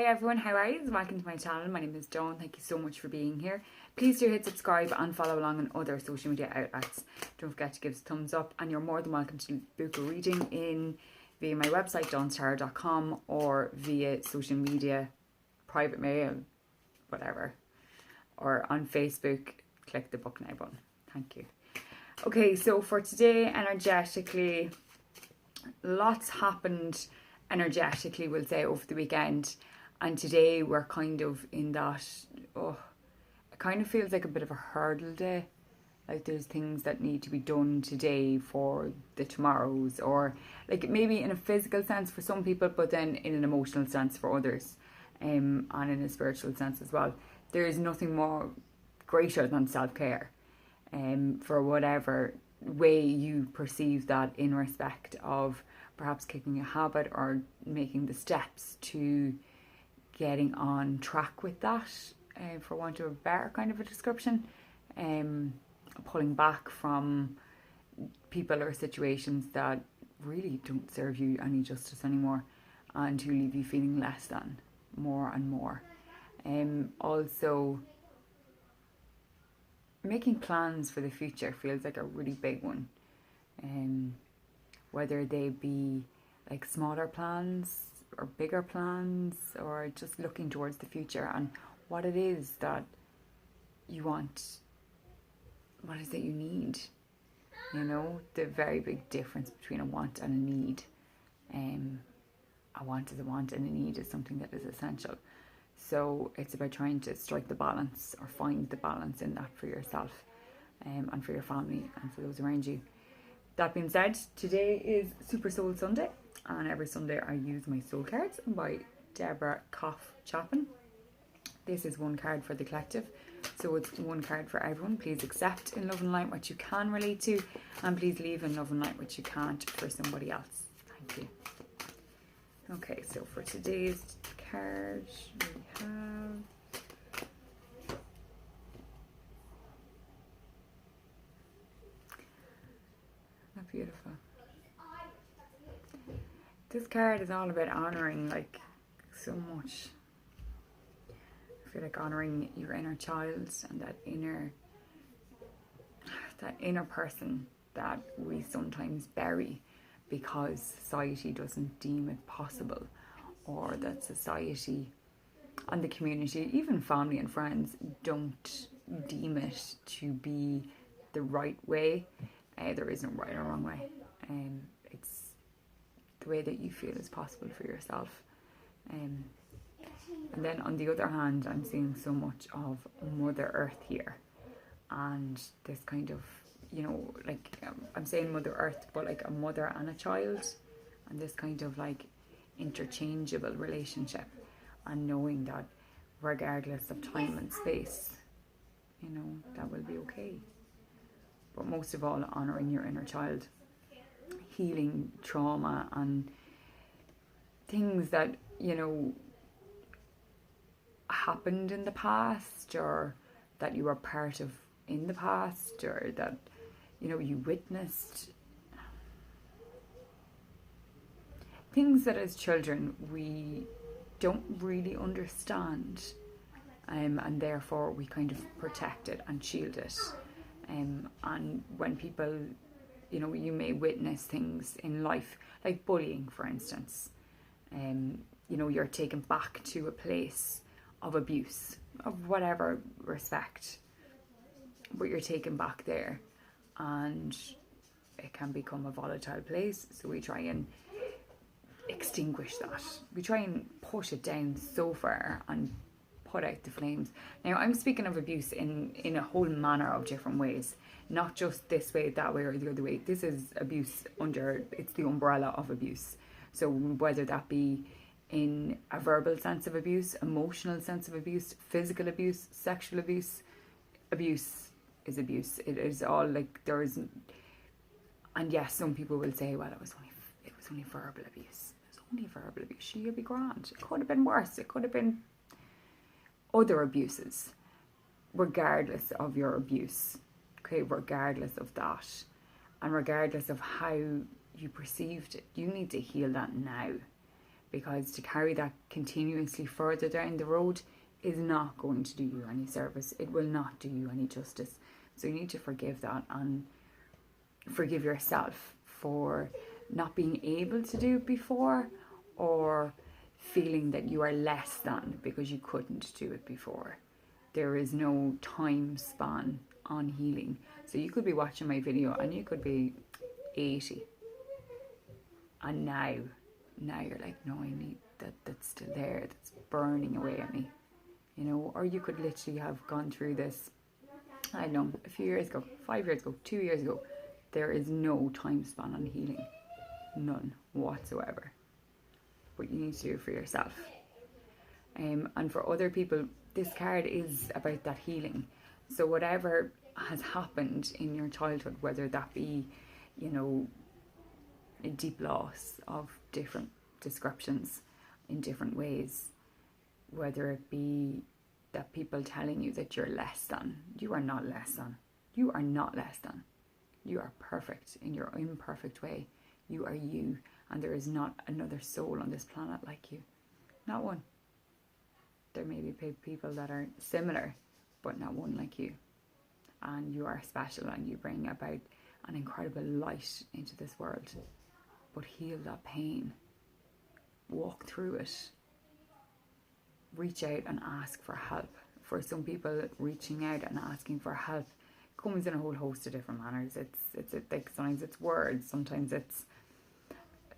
everyone, how are you? Welcome to my channel. My name is Dawn. Thank you so much for being here. Please do hit subscribe and follow along on other social media outlets. Don't forget to give us a thumbs up, and you're more than welcome to book a reading in via my website dawnstarot.com or via social media, private mail, whatever, or on Facebook. Click the book now button. Thank you. Okay, so for today, energetically, lots happened energetically, we'll say, over the weekend, and today we're kind of in that, it kind of feels like a bit of a hurdle day. Like there's things that need to be done today for the tomorrows, or like maybe in a physical sense for some people, but then in an emotional sense for others, and in a spiritual sense as well. There is nothing more greater than self-care, for whatever way you perceive that, in respect of perhaps kicking a habit or making the steps to getting on track with that, for want of a better kind of a description, pulling back from people or situations that really don't serve you any justice anymore and who leave you feeling less than more and more. Also, making plans for the future feels like a really big one, whether they be like smaller plans or bigger plans, or just looking towards the future and what it is that you want, what is it you need. You know, the very big difference between a want and a need. A want is a want and a need is something that is essential. So it's about trying to strike the balance, or find the balance in that for yourself, and for your family and for those around you. That being said, today is Super Soul Sunday, and every Sunday I use my soul cards by Deborah Koff Chapin. This is one card for the collective, so it's one card for everyone. Please accept in love and light what you can relate to, and please leave in love and light what you can't for somebody else. Thank you. Okay, so for today's card we have beautiful. This card is all about honouring, like, so much. I feel like honouring your inner child and that inner person that we sometimes bury because society doesn't deem it possible, or that society and the community, even family and friends, don't deem it to be the right way. There isn't right or wrong way. It's the way that you feel is possible for yourself. And then on the other hand, I'm seeing so much of Mother Earth here, and this kind of, you know, like, I'm saying Mother Earth, but like a mother and a child, and this kind of like interchangeable relationship, and knowing that regardless of time and space, you know, that will be okay. But most of all, honouring your inner child, healing trauma and things that, you know, happened in the past, or that you were part of in the past, or that, you know, you witnessed. Things that as children we don't really understand, and therefore we kind of protect it and shield it. And when people, you know, you may witness things in life, like bullying, for instance. You know, you're taken back to a place of abuse, of whatever respect, but you're taken back there, and it can become a volatile place. So we try and extinguish that. We try and push it down so far and put out the flames. Now, I'm speaking of abuse in a whole manner of different ways, not just this way, that way, or the other way. This is abuse it's the umbrella of abuse. So whether that be in a verbal sense of abuse, emotional sense of abuse, physical abuse, sexual abuse, abuse is abuse. It is all like, there isn't. And yes, some people will say, well, it was only verbal abuse. It was only verbal abuse. She'll be grand. It could have been worse. It could have been other abuses. Regardless of your abuse, okay, regardless of that, and regardless of how you perceived it, you need to heal that now, because to carry that continuously further down the road is not going to do you any service. It will not do you any justice. So you need to forgive that and forgive yourself for not being able to do it before, or feeling that you are less than because you couldn't do it before. There is no time span on healing. So you could be watching my video and you could be 80, and now you're like, no, I need that's still there, that's burning away at me, you know. Or you could literally have gone through this, I don't know, a few years ago, 5 years ago, 2 years ago. There is no time span on healing, none whatsoever. But you need to do it for yourself. And for other people, this card is about that healing. So whatever has happened in your childhood, whether that be, you know, a deep loss of different descriptions in different ways, whether it be that people telling you that you're less than. You are not less than. You are not less than. You are perfect in your imperfect way. You are you, and there is not another soul on this planet like you. Not one. There may be people that are similar, but not one like you. And you are special, and you bring about an incredible light into this world. But heal that pain. Walk through it. Reach out and ask for help. For some people, reaching out and asking for help comes in a whole host of different manners. It's like sometimes it's words, sometimes it's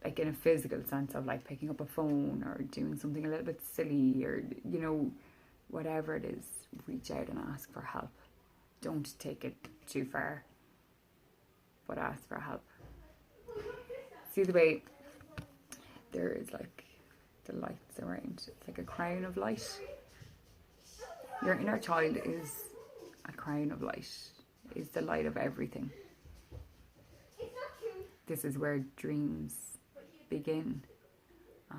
like in a physical sense of like picking up a phone or doing something a little bit silly, or, you know, whatever it is, reach out and ask for help. Don't take it too far, but ask for help. See the way there is like the lights around. It's like a crown of light. Your inner child is a crown of light, is the light of everything. This is where dreams begin,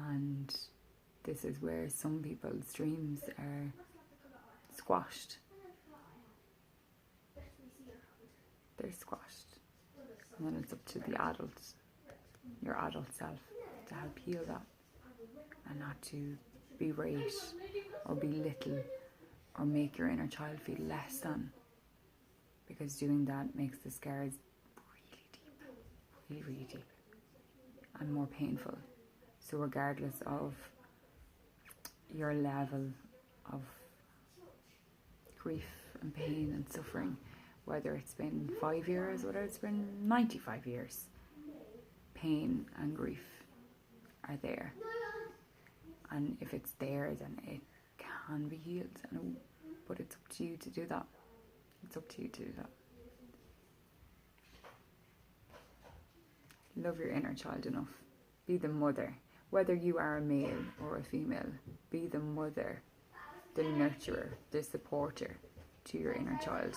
and this is where some people's dreams are squashed. They're squashed, and then it's up to the adult, your adult self, to help heal that, and not to berate or belittle or make your inner child feel less than, because doing that makes the scars really deep and more painful. So regardless of your level of grief and pain and suffering, whether it's been 5 years, whether it's been 95 years, pain and grief are there. And if it's there, then it can be healed. But it's up to you to do that. It's up to you to do that. Love your inner child enough. Be the mother. Whether you are a male or a female, be the mother, the nurturer, the supporter to your inner child.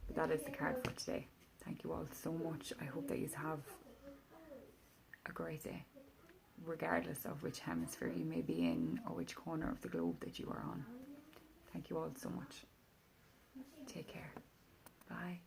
But that is the card for today. Thank you all so much. I hope that you have a great day, regardless of which hemisphere you may be in or which corner of the globe that you are on. Thank you all so much. Take care. Bye.